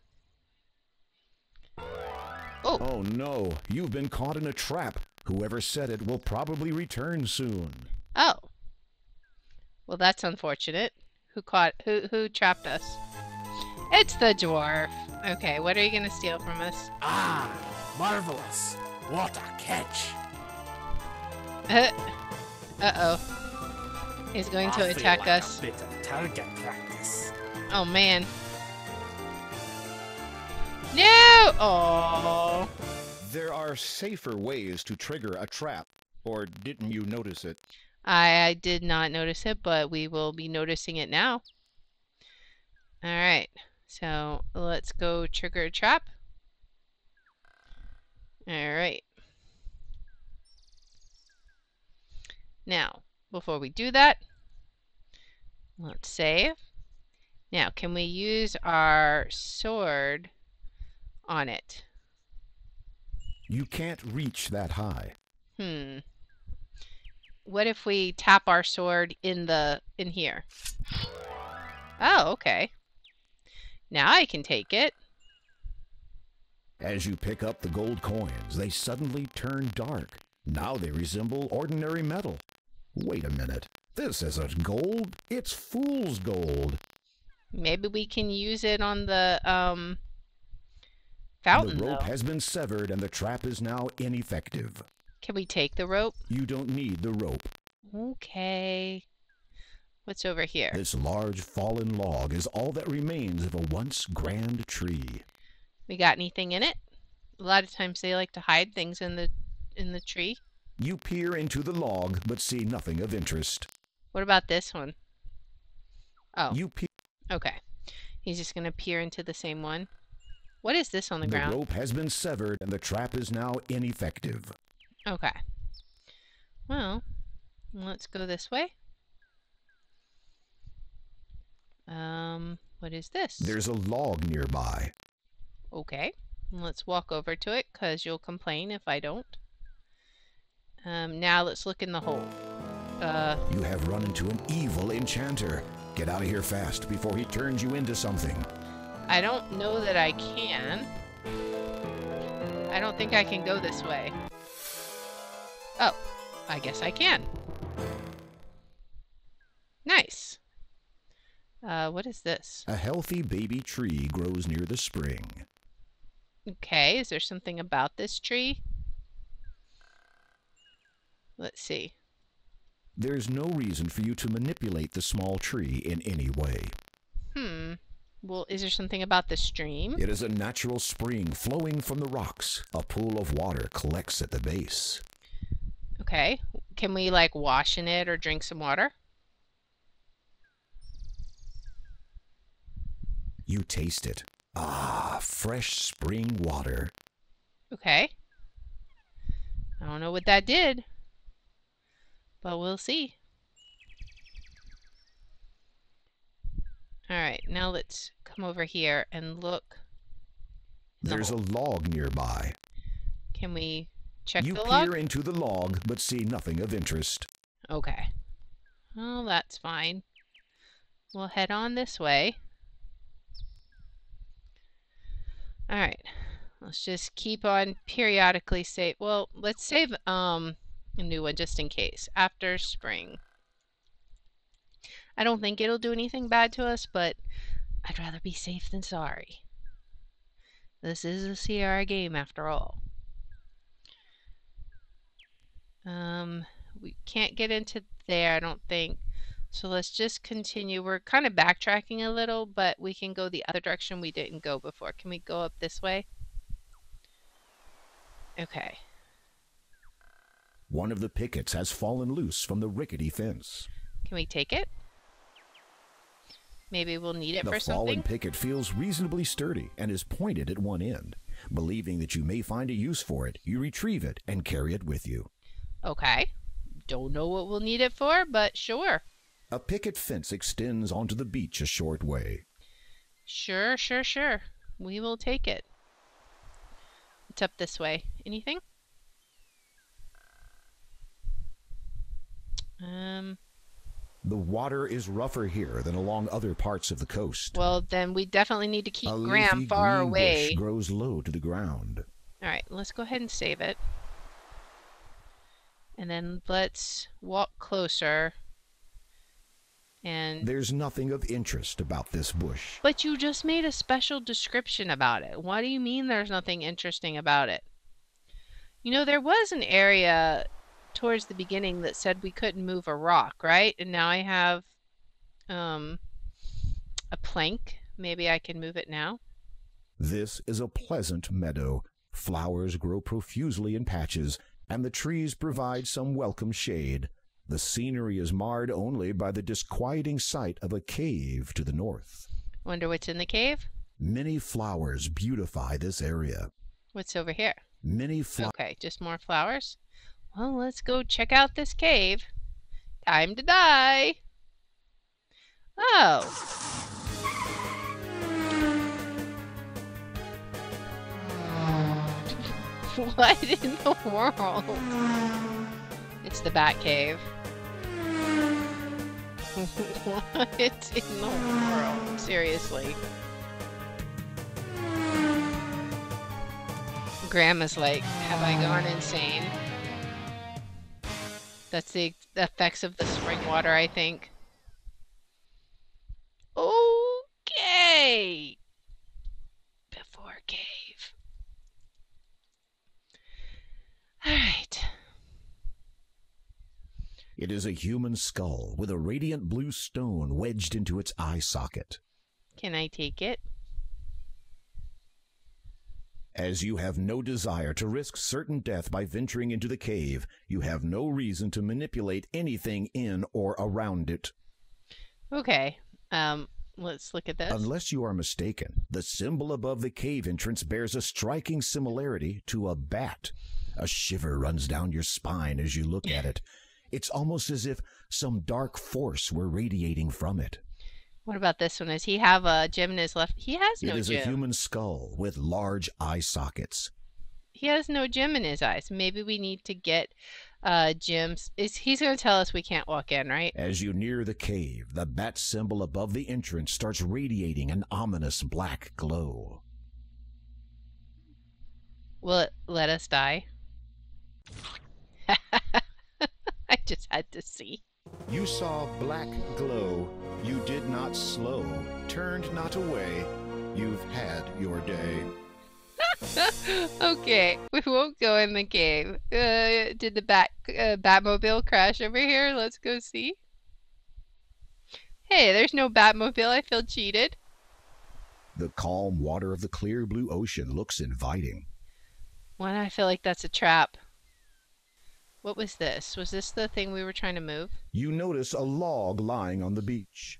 Oh no, you've been caught in a trap. Whoever set it will probably return soon. Oh. Well, that's unfortunate. Who trapped us? It's the dwarf. Okay, what are you gonna steal from us? Ah, marvelous. What a catch. Uh-oh. He's going to attack us. A bit of target practice. Oh, man. No! Oh. There are safer ways to trigger a trap. Or didn't you notice it? I did not notice it, but we will be noticing it now. Alright. So, let's go trigger a trap. Alright. Now, before we do that, let's save. Now, can we use our sword on it? You can't reach that high. What if we tap our sword in here? Oh, okay. Now I can take it. As you pick up the gold coins, they suddenly turn dark. Now they resemble ordinary metal. Wait a minute. This isn't gold. It's fool's gold. Maybe we can use it on the fountain, The rope though. has been severed and the trap is now ineffective. Can we take the rope? You don't need the rope. Okay. What's over here? This large fallen log is all that remains of a once grand tree. We got anything in it? A lot of times they like to hide things in the tree. You peer into the log but see nothing of interest. What about this one? Oh. You peer. Okay. He's just going to peer into the same one. What is this on the ground? The rope has been severed and the trap is now ineffective. Okay. Well, let's go this way. What is this? There's a log nearby. Okay. Let's walk over to it, because you'll complain if I don't. Now let's look in the hole. You have run into an evil enchanter. Get out of here fast before he turns you into something. I don't know that I can. I don't think I can go this way. Oh, I guess I can. Nice. What is this? A healthy baby tree grows near the spring. Okay, is there something about this tree? Let's see. There's no reason for you to manipulate the small tree in any way. Well, is there something about the stream? It is a natural spring flowing from the rocks. A pool of water collects at the base. Okay. Can we, like, wash in it or drink some water? You taste it. Ah, fresh spring water. Okay. I don't know what that did, but we'll see. Alright, now let's come over here and look. There's a log nearby. Can we check You the log? peer into the log, but see nothing of interest. Okay. Well, that's fine. We'll head on this way. Alright. Let's just keep on periodically save. Well, let's save a new one just in case. After spring. I don't think it'll do anything bad to us, but I'd rather be safe than sorry. This is a Sierra game after all. We can't get into there, I don't think. So let's just continue. We're kind of backtracking a little, but we can go the other direction we didn't go before. Can we go up this way? Okay. One of the pickets has fallen loose from the rickety fence. Can we take it? Maybe we'll need it The for fallen something? picket feels reasonably sturdy and is pointed at one end. Believing that you may find a use for it, you retrieve it and carry it with you. Okay. Don't know what we'll need it for, but sure. A picket fence extends onto the beach a short way. Sure. We will take it. It's up this way. Anything? The water is rougher here than along other parts of the coast. Well, then we definitely need to keep A Graham leafy far green away. bush grows low to the ground. Alright, let's go ahead and save it. And then let's walk closer. And There's nothing of interest about this bush. but you just made a special description about it. What do you mean there's nothing interesting about it? You know, there was an area towards the beginning that said we couldn't move a rock, right? And now I have a plank. Maybe I can move it now. This is a pleasant meadow. Flowers grow profusely in patches, and the trees provide some welcome shade. The scenery is marred only by the disquieting sight of a cave to the north. Wonder what's in the cave? Many flowers beautify this area. What's over here? Many flowers. Okay, just more flowers. Well, let's go check out this cave. Time to die. Oh. What in the world? It's the Bat Cave. What in the world? Seriously. Grandma's like, have I gone insane? That's the effects of the spring water, I think. Okay. Before cave. Alright. It is a human skull with a radiant blue stone wedged into its eye socket. Can I take it? As you have no desire to risk certain death by venturing into the cave, you have no reason to manipulate anything in or around it. Okay. Let's look at this. Unless you are mistaken, the symbol above the cave entrance bears a striking similarity to a bat. A shiver runs down your spine as you look at it. It's almost as if some dark force were radiating from it. What about this one? Does he have a gem in his left? He has no gem. It is a human skull with large eye sockets. He has no gem in his eyes. Maybe we need to get gems. He's going to tell us we can't walk in, right? As you near the cave, the bat symbol above the entrance starts radiating an ominous black glow. Will it let us die? I just had to see. You saw black glow. You did not slow, turned not away. You've had your day. Okay, we won't go in the cave. Did the Batmobile crash over here? Let's go see. Hey, there's no Batmobile. I feel cheated. The calm water of the clear blue ocean looks inviting. Why do I feel like that's a trap? What was this? Was this the thing we were trying to move? You notice a log lying on the beach.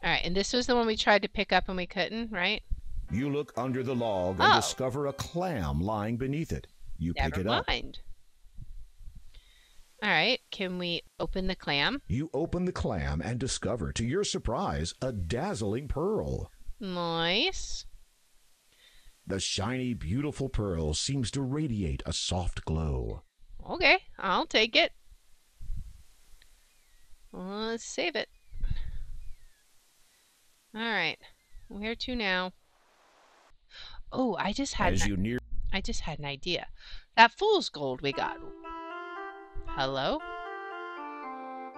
Alright, and this was the one we tried to pick up and we couldn't, right? You look under the log and discover a clam lying beneath it. You pick it up. Never mind. Alright, can we open the clam? You open the clam and discover, to your surprise, a dazzling pearl. Nice. The shiny, beautiful pearl seems to radiate a soft glow. Okay, I'll take it. Let's save it. Alright, where to now? Oh, I just had an idea. That fool's gold we got. Hello?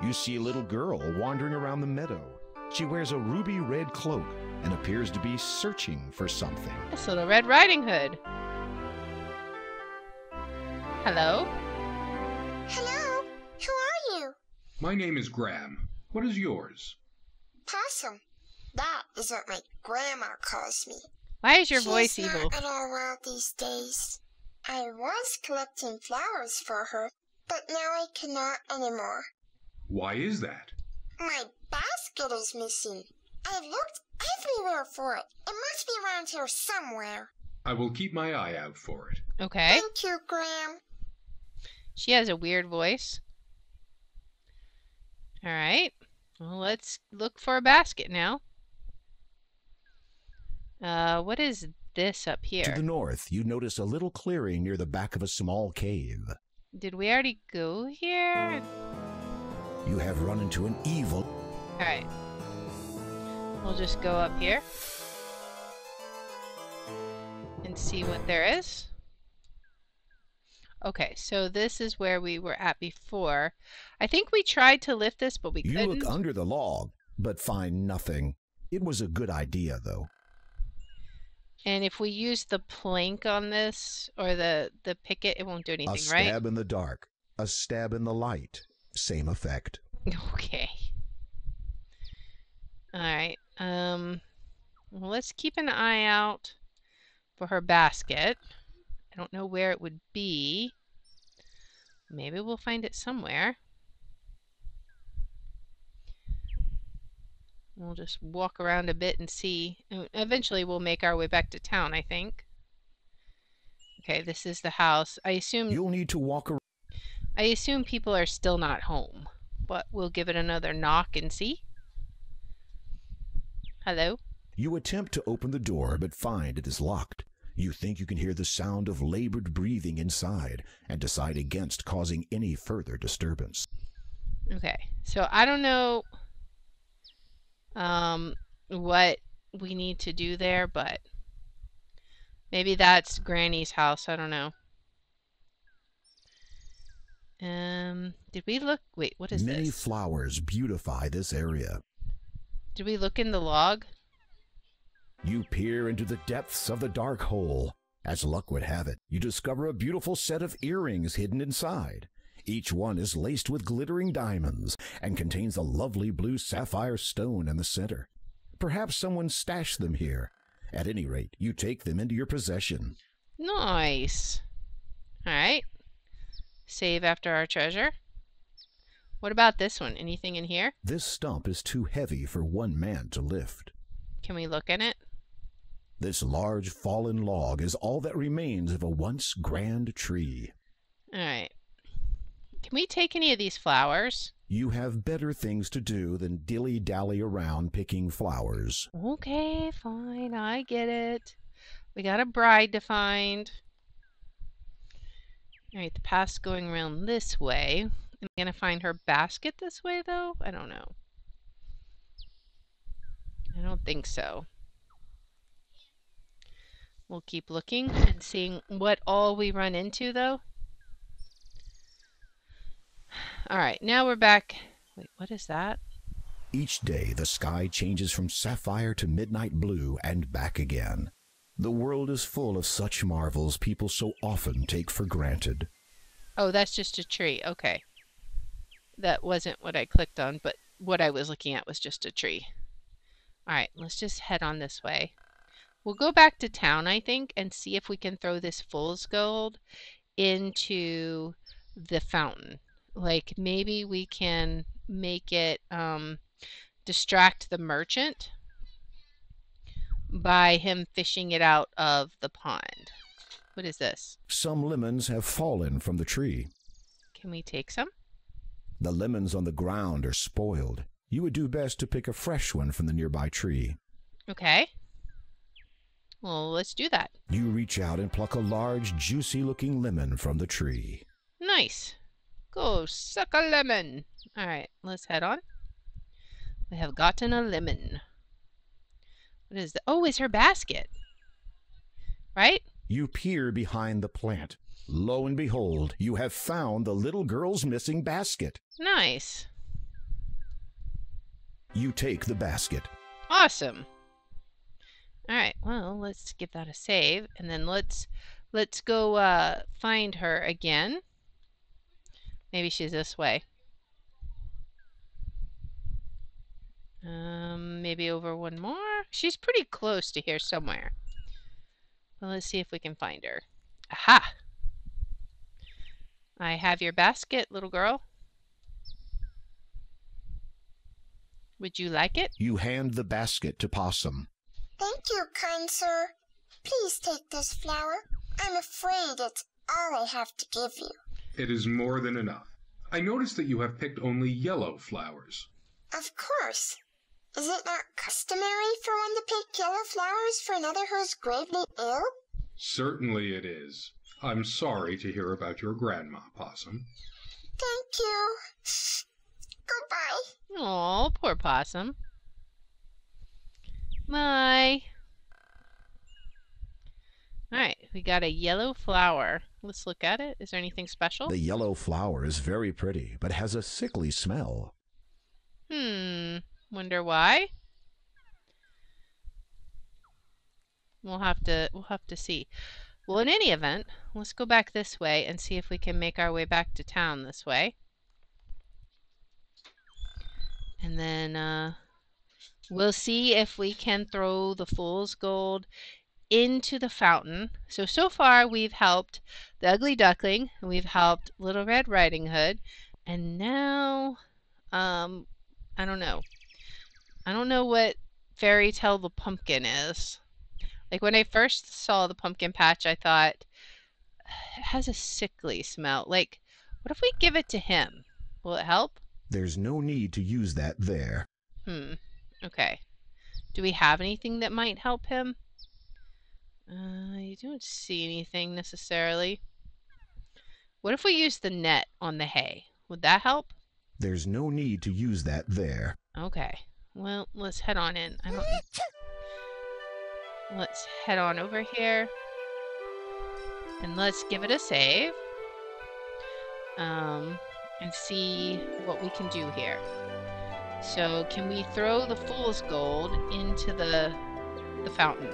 You see a little girl wandering around the meadow. She wears a ruby red cloak and appears to be searching for something. This little Red Riding Hood. Hello? Hello, who are you? My name is Graham. What is yours? Possum. That is what my grandma calls me. Why is your voice evil? She's not at all well these days. I was collecting flowers for her, but now I cannot anymore. Why is that? My basket is missing. I've looked everywhere for it. It must be around here somewhere. I will keep my eye out for it. Okay. Thank you, Graham. She has a weird voice. Alright. Well, let's look for a basket now. What is this up here? To the north, you notice a little clearing near the back of a small cave. Did we already go here? You have run into an evil... Alright. We'll just go up here. And see what there is. Okay, so this is where we were at before. I think we tried to lift this, but we couldn't. You look under the log, but find nothing. It was a good idea, though. And if we use the plank on this, or the picket, it won't do anything, right? A stab in the dark, a stab in the light. Same effect. Okay. Alright, well, let's keep an eye out for her basket. I don't know where it would be. Maybe we'll find it somewhere. We'll just walk around a bit and see. Eventually we'll make our way back to town, I think. Okay, this is the house. I assume you'll need to walk around. I assume people are still not home but we'll give it another knock and see. Hello? You attempt to open the door but find it is locked. You think you can hear the sound of labored breathing inside and decide against causing any further disturbance. Okay, so I don't know what we need to do there, but maybe that's Granny's house. I don't know. Did we look? Wait, what is Many this? flowers beautify this area. Did we look in the log? You peer into the depths of the dark hole. As luck would have it, you discover a beautiful set of earrings hidden inside. Each one is laced with glittering diamonds and contains a lovely blue sapphire stone in the center. Perhaps someone stashed them here. At any rate, you take them into your possession. Nice. All right. Save after our treasure. What about this one? Anything in here? This stump is too heavy for one man to lift. Can we look in it? This large fallen log is all that remains of a once grand tree. All right. Can we take any of these flowers? You have better things to do than dilly-dally around picking flowers. Okay, fine. I get it. We got a bride to find. All right, the path's going around this way. Am I going to find her basket this way, though? I don't know. I don't think so. We'll keep looking and seeing what all we run into, though. All right, now we're back. Wait, what is that? Each day, the sky changes from sapphire to midnight blue and back again. The world is full of such marvels people so often take for granted. Oh, that's just a tree. Okay. That wasn't what I clicked on, but what I was looking at was just a tree. All right, let's just head on this way. We'll go back to town, I think, and see if we can throw this fool's gold into the fountain. Like, maybe we can make it distract the merchant by him fishing it out of the pond. What is this? Some lemons have fallen from the tree. Can we take some? The lemons on the ground are spoiled. You would do best to pick a fresh one from the nearby tree. Okay. Well, let's do that. You reach out and pluck a large, juicy-looking lemon from the tree. Nice. Go suck a lemon. All right, let's head on. We have gotten a lemon. What is the... Oh, it's her basket. Right? You peer behind the plant. Lo and behold, you have found the little girl's missing basket. Nice. You take the basket. Awesome. All right, well, let's give that a save, and then let's go find her again. Maybe she's this way. Maybe over one more. She's pretty close to here somewhere. Well, let's see if we can find her. Aha! I have your basket, little girl. Would you like it? You hand the basket to Possum. Thank you, kind sir. Please take this flower. I'm afraid it's all I have to give you. It is more than enough. I notice that you have picked only yellow flowers. Of course. Is it not customary for one to pick yellow flowers for another who's gravely ill? Certainly it is. I'm sorry to hear about your grandma, Possum. Thank you. Goodbye. Aw, poor Possum. Bye. Alright, we got a yellow flower. Let's look at it. Is there anything special? The yellow flower is very pretty, but has a sickly smell. Wonder why? We'll have to see. Well, in any event, let's go back this way and see if we can make our way back to town this way. And then we'll see if we can throw the fool's gold into the fountain. So far we've helped the Ugly Duckling, we've helped Little Red Riding Hood, and now I don't know. I don't know what Fairy Tale the Pumpkin is. Like, when I first saw the pumpkin patch, I thought, it has a sickly smell. Like, what if we give it to him? Will it help? There's no need to use that there. Okay. Do we have anything that might help him? You don't see anything necessarily. What if we use the net on the hay? Would that help? There's no need to use that there. Okay. Well, let's head on in. Let's head on over here. And let's give it a save. And see what we can do here. So, can we throw the fool's gold into the fountain?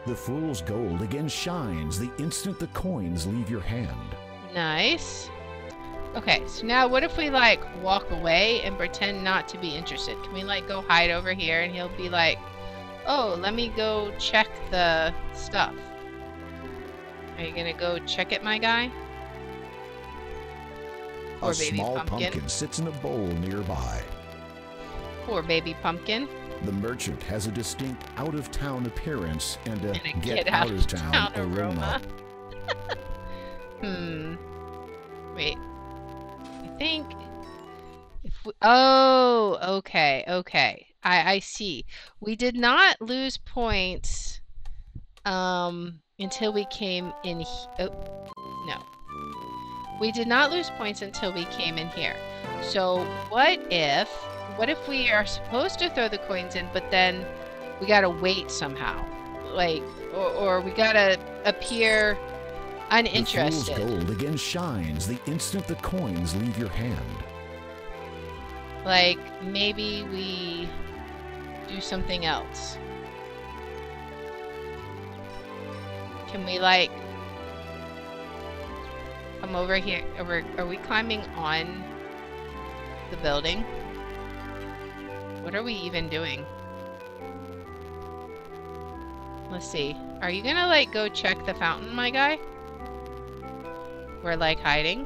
The fool's gold again shines the instant the coins leave your hand. Nice. Okay, so now what if we, like, walk away and pretend not to be interested? Can we, like, go hide over here and he'll be like, oh, let me go check the stuff. Are you gonna go check it, my guy? Poor A baby small pumpkin sits in a bowl nearby. Poor baby pumpkin. The merchant has a distinct out-of-town appearance and a get-out-of-town aroma. Wait. I think if we... Oh, okay. I see. We did not lose points until we came in no. We did not lose points until we came in here. So what if we are supposed to throw the coins in, but then we gotta wait somehow? Like, or we gotta appear uninterested. The fool's gold again shines the instant the coins leave your hand. Like, maybe we do something else. Can we, like, come over here? Are we climbing on the building? What are we even doing? Let's see. Are you gonna, like, go check the fountain, my guy? We're, like, hiding?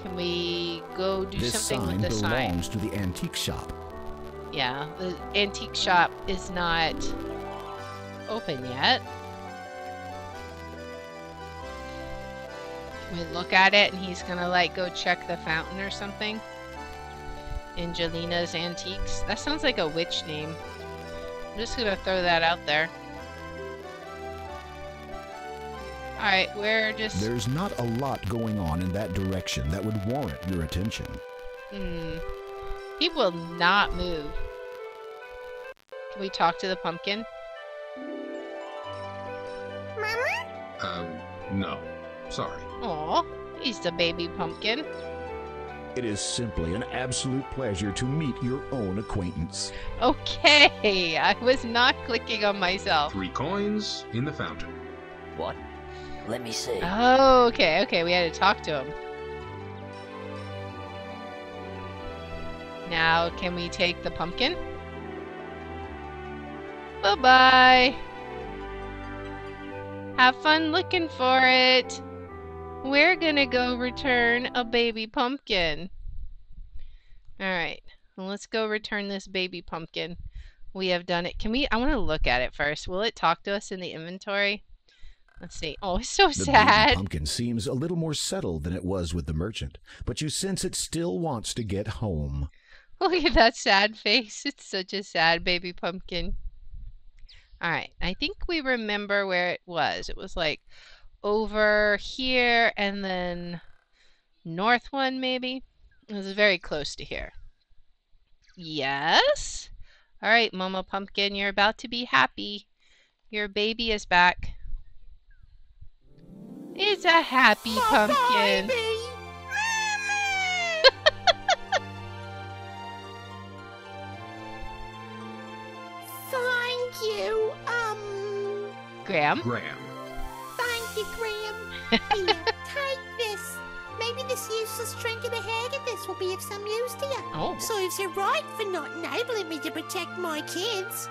Can we go do something with the sign? This sign belongs to the antique shop. Yeah, the antique shop is not open yet. Can we look at it and he's gonna, like, go check the fountain or something? Angelina's Antiques. That sounds like a witch name. I'm just gonna throw that out there. Alright, we're just... There's not a lot going on in that direction that would warrant your attention. He will not move. Can we talk to the pumpkin? No. Sorry. Aw, he's the baby pumpkin. It is simply an absolute pleasure to meet your own acquaintance. Okay, I was not clicking on myself. 3 coins in the fountain. What? Let me see. Oh, okay, we had to talk to him. Now, can we take the pumpkin? Bye-bye. Have fun looking for it. We're gonna go return a baby pumpkin. Alright, well, let's go return this baby pumpkin. We have done it. Can we? I want to look at it first. Will it talk to us in the inventory? Let's see. Oh, it's so sad. The baby pumpkin seems a little more settled than it was with the merchant, but you sense it still wants to get home. Look at that sad face. It's such a sad baby pumpkin. Alright, I think we remember where it was. It was like over here and then north one maybe. It was very close to here. Yes? Alright, Mama Pumpkin, you're about to be happy. Your baby is back. It's a happy pumpkin. Thank you, Graham? Graham. Thank you, Graham. Here, take this. Maybe this useless trinket of haggis will be of some use to you. Oh. Serves you right for not enabling me to protect my kids.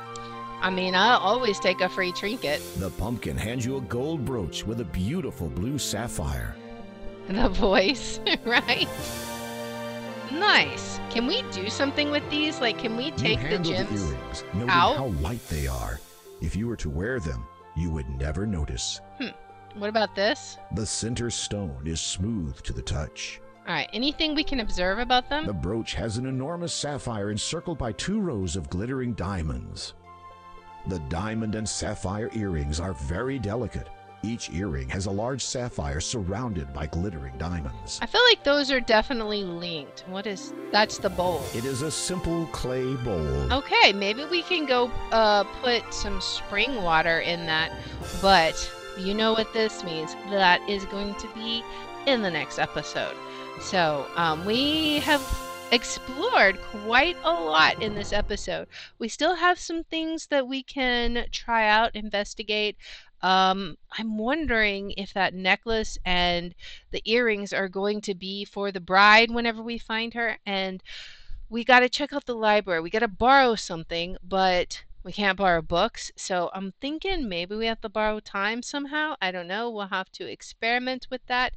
I mean, I'll always take a free trinket. The pumpkin hands you a gold brooch with a beautiful blue sapphire. The voice, right? Nice. Can we do something with these? Like, can we take the gems the earrings, noting out? how light they are. If you were to wear them, you would never notice. What about this? The center stone is smooth to the touch. All right, anything we can observe about them? The brooch has an enormous sapphire encircled by 2 rows of glittering diamonds. The diamond and sapphire earrings are very delicate. Each earring has a large sapphire surrounded by glittering diamonds. I feel like those are definitely linked. What is... That's the bowl. It is a simple clay bowl. Okay, maybe we can go put some spring water in that. But you know what this means. That is going to be in the next episode. So, we have explored quite a lot in this episode. We still have some things that we can try out, investigate. I'm wondering if that necklace and the earrings are going to be for the bride whenever we find her. And we got to check out the library. We got to borrow something, but we can't borrow books. So I'm thinking maybe we have to borrow time somehow. I don't know. We'll have to experiment with that.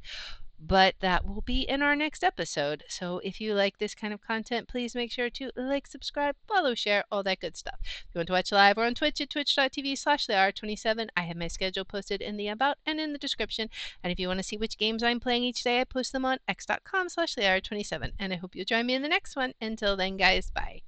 But that will be in our next episode. So if you like this kind of content, please make sure to like, subscribe, follow, share, all that good stuff. If you want to watch live, we're on Twitch at twitch.tv/Lear27. I have my schedule posted in the about and in the description. And if you want to see which games I'm playing each day, I post them on x.com/Lear27. And I hope you'll join me in the next one. Until then, guys, bye.